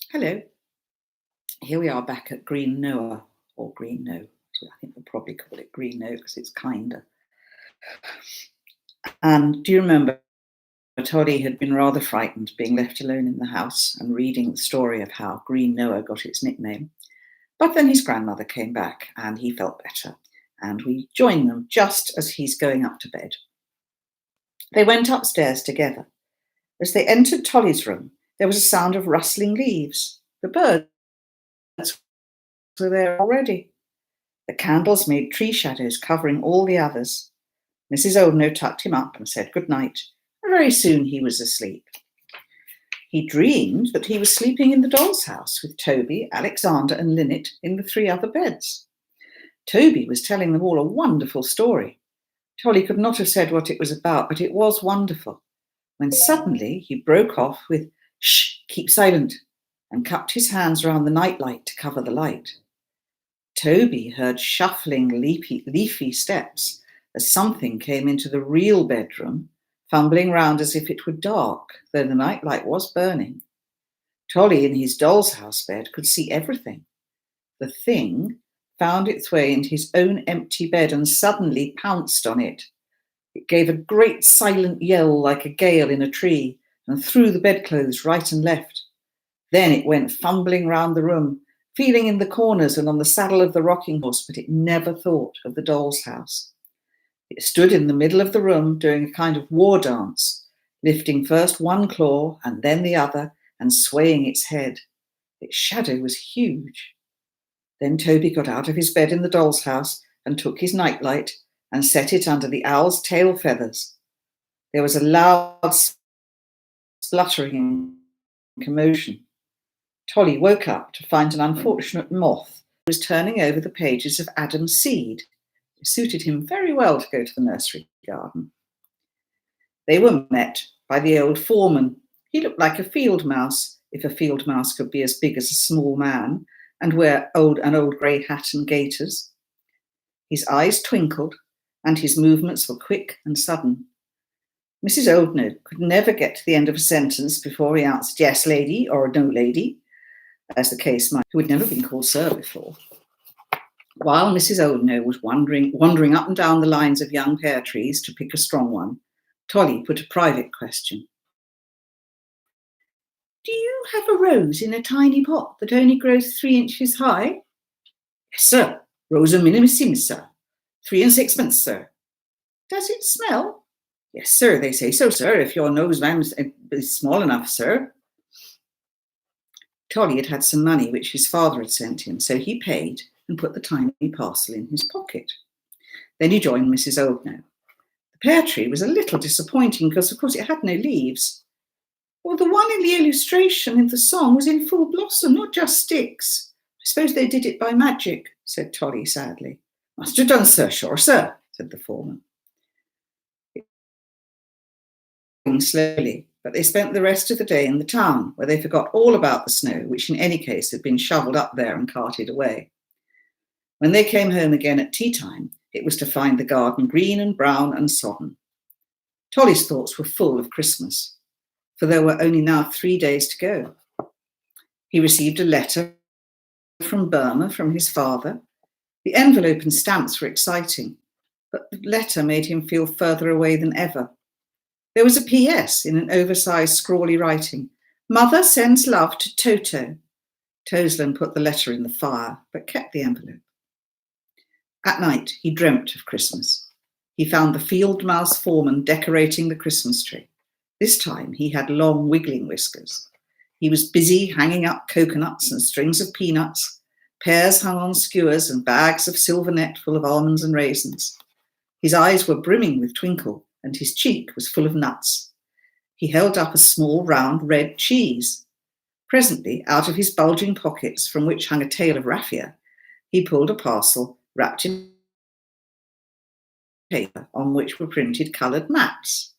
Hello, here we are back at Green Noah, or Green No. So I think we'll probably call it Green No because it's kinder. And do you remember Toddy had been rather frightened being left alone in the house and reading the story of how Green Noah got its nickname? But then his grandmother came back and he felt better, and we joined them just as he's going up to bed. They went upstairs together. As they entered Tolly's room, there was a sound of rustling leaves. The birds were there already. The candles made tree shadows covering all the others. Mrs. Oldknow tucked him up and said good night, and very soon he was asleep. He dreamed that he was sleeping in the doll's house with Toby, Alexander, and Linnet in the 3 other beds. Toby was telling them all a wonderful story. Tolly could not have said what it was about, but it was wonderful, when suddenly he broke off with, "Shh, keep silent," and cupped his hands round the nightlight to cover the light. Toby heard shuffling, leafy steps as something came into the real bedroom, fumbling round as if it were dark, though the nightlight was burning. Tolly, in his doll's house bed, could see everything. The thing found its way into his own empty bed and suddenly pounced on it. It gave a great silent yell like a gale in a tree and threw the bedclothes right and left. Then it went fumbling round the room, feeling in the corners and on the saddle of the rocking horse, but it never thought of the doll's house. It stood in the middle of the room doing a kind of war dance, lifting first one claw and then the other and swaying its head. Its shadow was huge. Then Toby got out of his bed in the doll's house and took his nightlight and set it under the owl's tail feathers. There was a loud spluttering and commotion. Tolly woke up to find an unfortunate moth who was turning over the pages of Adam's Seed. It suited him very well to go to the nursery garden. They were met by the old foreman. He looked like a field mouse, if a field mouse could be as big as a small man, and wear an old grey hat and gaiters. His eyes twinkled, and his movements were quick and sudden. Mrs. Oldknow could never get to the end of a sentence before he answered yes, lady, or no, lady, as the case might, who had never been called sir before. While Mrs. Oldknow was wandering up and down the lines of young pear trees to pick a strong one, Tolly put a private question. "Do you have a rose in a tiny pot that only grows 3 inches high?" "Yes, sir. Rosa minimissim, sir. 3 and 6pence, sir." "Does it smell?" "Yes, sir, they say so, sir, if your nose is small enough, sir." Tolly had some money which his father had sent him, so he paid and put the tiny parcel in his pocket. Then he joined Mrs. Oldknow. The pear tree was a little disappointing because, of course, it had no leaves. "Well, the one in the illustration in the song was in full blossom, not just sticks. I suppose they did it by magic," said Tolly sadly. "Must have done, sir, sure, sir," said the foreman. Slowly, but they spent the rest of the day in the town, where they forgot all about the snow, which in any case had been shovelled up there and carted away. When they came home again at tea time, it was to find the garden green and brown and sodden. Tolly's thoughts were full of Christmas, for there were only now 3 days to go. He received a letter from Burma from his father. The envelope and stamps were exciting, but the letter made him feel further away than ever. There was a P.S. in an oversized, scrawly writing. "Mother sends love to Toto." Toesland put the letter in the fire, but kept the envelope. At night, he dreamt of Christmas. He found the field mouse foreman decorating the Christmas tree. This time, he had long, wiggling whiskers. He was busy hanging up coconuts and strings of peanuts, pears hung on skewers, and bags of silver net full of almonds and raisins. His eyes were brimming with twinkle, and his cheek was full of nuts. He held up a small, round, red cheese. Presently, out of his bulging pockets, from which hung a tail of raffia, he pulled a parcel wrapped in paper on which were printed coloured maps.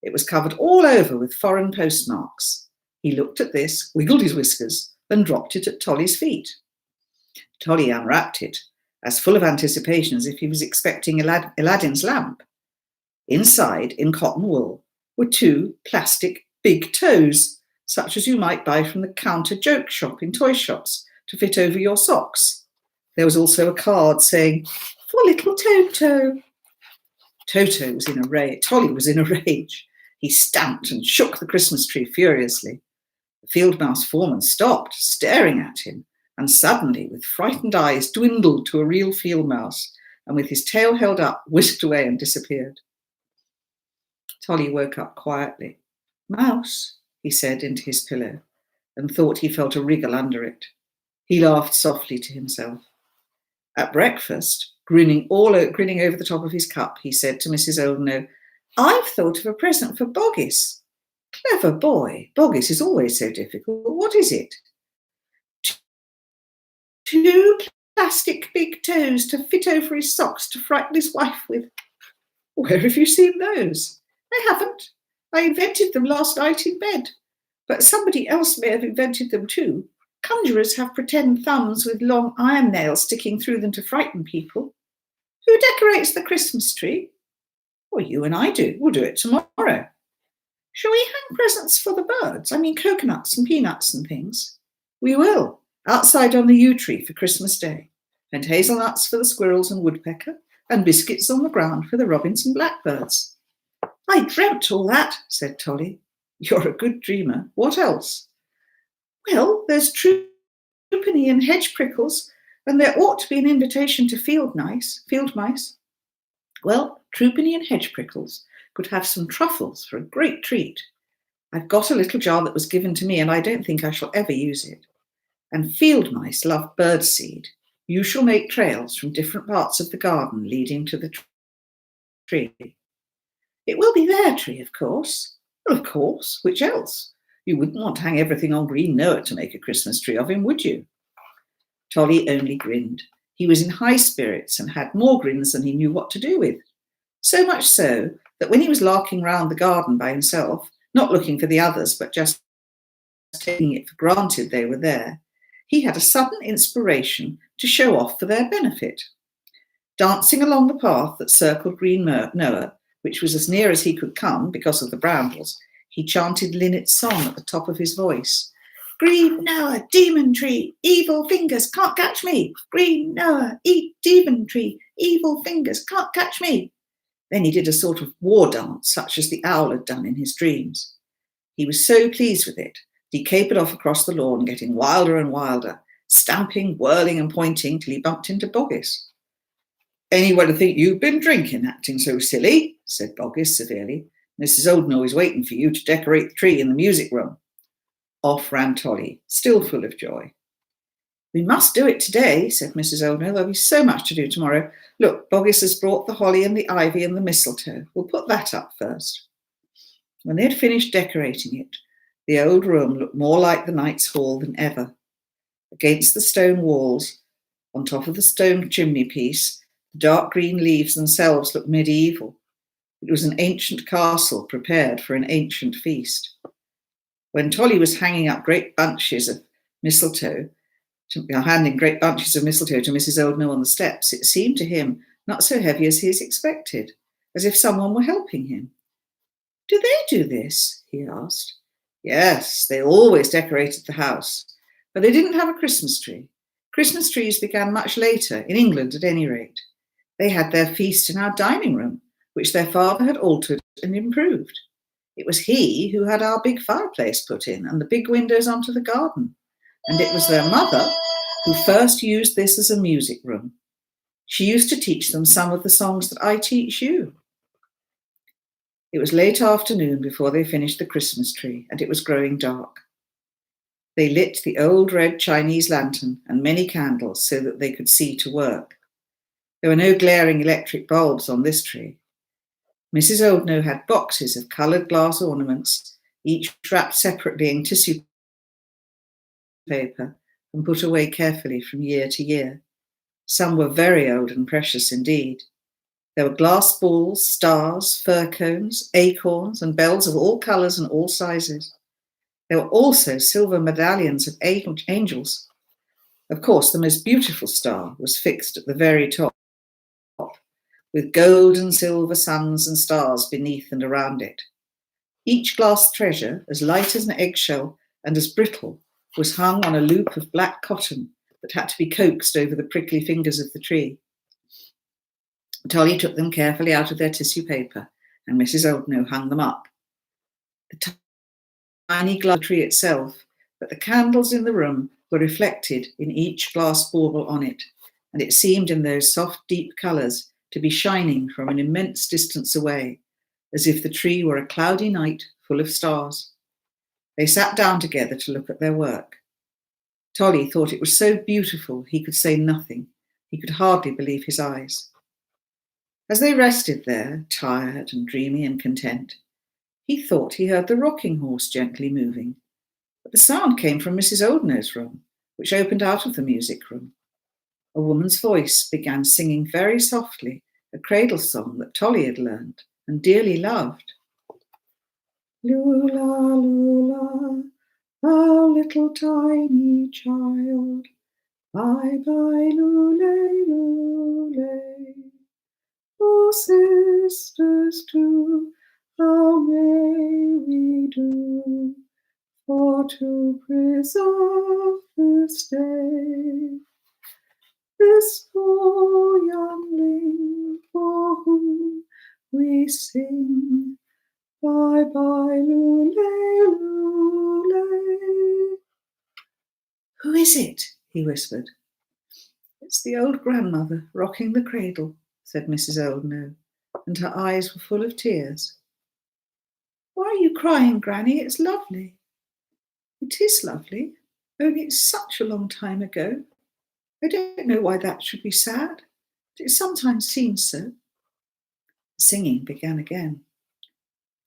It was covered all over with foreign postmarks. He looked at this, wiggled his whiskers, and dropped it at Tolly's feet. Tolly unwrapped it, as full of anticipation as if he was expecting Aladdin's lamp. Inside, in cotton wool, were 2 plastic big toes, such as you might buy from the counter joke shop in toy shops to fit over your socks. There was also a card saying, "For little Toto." Toto was in a rage. Tolly was in a rage. He stamped and shook the Christmas tree furiously. The field mouse foreman stopped, staring at him, and suddenly, with frightened eyes, dwindled to a real field mouse, and with his tail held up, whisked away and disappeared. Tolly woke up quietly. "Mouse," he said into his pillow, and thought he felt a wriggle under it. He laughed softly to himself. At breakfast, grinning over the top of his cup, he said to Mrs. Oldknow, "I've thought of a present for Boggis." "Clever boy. Boggis is always so difficult. What is it?" "2 plastic big toes to fit over his socks to frighten his wife with." "Where have you seen those?" "I haven't. I invented them last night in bed. But somebody else may have invented them too. Conjurers have pretend thumbs with long iron nails sticking through them to frighten people. Who decorates the Christmas tree?" "Well, you and I do. We'll do it tomorrow." "Shall we hang presents for the birds? I mean coconuts and peanuts and things?" "We will, outside on the yew tree for Christmas Day, and hazelnuts for the squirrels and woodpecker, and biscuits on the ground for the robins and blackbirds." "I dreamt all that," said Tolly. "You're a good dreamer. What else?" "Well, there's truepenny and hedge prickles, and there ought to be an invitation to field mice. Well, truepenny and hedge prickles could have some truffles for a great treat. I've got a little jar that was given to me, and I don't think I shall ever use it. And field mice love birdseed. You shall make trails from different parts of the garden leading to the tree." "It will be their tree, of course." "Well, of course. Which else? You wouldn't want to hang everything on green knowe to make a Christmas tree of him, would you?" Tolly only grinned. He was in high spirits and had more grins than he knew what to do with. So much so that when he was larking round the garden by himself, not looking for the others but just taking it for granted they were there, he had a sudden inspiration to show off for their benefit. Dancing along the path that circled green knowe, which was as near as he could come because of the brambles, he chanted Linnet's song at the top of his voice. "Green knowe, demon tree, evil fingers can't catch me. Green knowe, demon tree, evil fingers can't catch me." Then he did a sort of war dance, such as the owl had done in his dreams. He was so pleased with it, he capered off across the lawn, getting wilder and wilder, stamping, whirling and pointing till he bumped into Boggis. "Anyone to think you've been drinking, acting so silly," said Boggis severely. "Mrs. Oldknow is waiting for you to decorate the tree in the music room." Off ran Tolly, still full of joy. "We must do it today," said Mrs. Oldknow. "There'll be so much to do tomorrow. Look, Boggis has brought the holly and the ivy and the mistletoe. We'll put that up first." When they had finished decorating it, the old room looked more like the knight's hall than ever. Against the stone walls, on top of the stone chimney piece, the dark green leaves themselves looked medieval. It was an ancient castle prepared for an ancient feast. When Tolly was handing great bunches of mistletoe to Mrs. Oldknow on the steps, it seemed to him not so heavy as he had expected, as if someone were helping him. "Do they do this?" he asked. "Yes, they always decorated the house, but they didn't have a Christmas tree. Christmas trees began much later, in England at any rate. They had their feast in our dining room, which their father had altered and improved. It was he who had our big fireplace put in and the big windows onto the garden. And it was their mother who first used this as a music room. She used to teach them some of the songs that I teach you." It was late afternoon before they finished the Christmas tree, and it was growing dark. They lit the old red Chinese lantern and many candles so that they could see to work. There were no glaring electric bulbs on this tree. Mrs. Oldknow had boxes of coloured glass ornaments, each wrapped separately in tissue paper and put away carefully from year to year. Some were very old and precious indeed. There were glass balls, stars, fir cones, acorns, and bells of all colours and all sizes. There were also silver medallions of angels. Of course, the most beautiful star was fixed at the very top, with gold and silver suns and stars beneath and around it. Each glass treasure, as light as an eggshell and as brittle, was hung on a loop of black cotton that had to be coaxed over the prickly fingers of the tree. Tolly took them carefully out of their tissue paper, and Mrs. Oldknow hung them up. The tiny glass tree itself, but the candles in the room were reflected in each glass bauble on it, and it seemed in those soft, deep colours to be shining from an immense distance away, as if the tree were a cloudy night full of stars. They sat down together to look at their work. Tolly thought it was so beautiful he could say nothing. He could hardly believe his eyes. As they rested there, tired and dreamy and content, he thought he heard the rocking horse gently moving, but the sound came from Mrs. Oldknow's room, which opened out of the music room. A woman's voice began singing very softly a cradle song that Tolly had learned and dearly loved. Lula, lula, thou little tiny child, bye bye, lule, lule. Oh, sisters too, how may we do for to preserve this day? This poor youngling for whom we sing, bye bye, lule, lule. Who is it? He whispered. It's the old grandmother rocking the cradle, said Mrs. Oldknow, and her eyes were full of tears. Why are you crying, Granny? It's lovely. It is lovely, only it's such a long time ago. I don't know why that should be sad, but it sometimes seems so. Singing began again.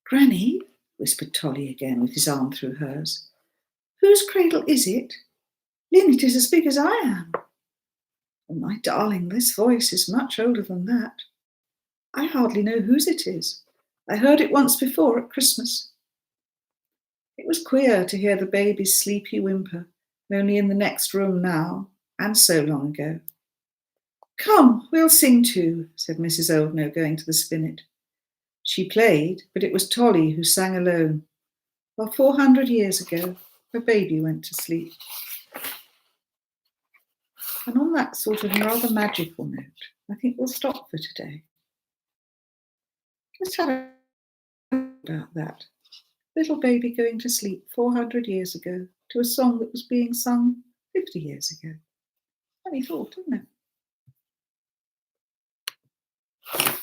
Granny, whispered Tolly again with his arm through hers, whose cradle is it? Lynn, it is as big as I am. Oh, my darling, this voice is much older than that. I hardly know whose it is. I heard it once before at Christmas. It was queer to hear the baby's sleepy whimper, only in the next room now, and so long ago. Come, we'll sing too, said Mrs. Oldknow, going to the spinet. She played, but it was Tolly who sang alone, while 400 years ago her baby went to sleep. And on that sort of rather magical note, I think we'll stop for today. Let's have a about that. Little baby going to sleep 400 years ago to a song that was being sung 50 years ago. Funny thought, isn't it?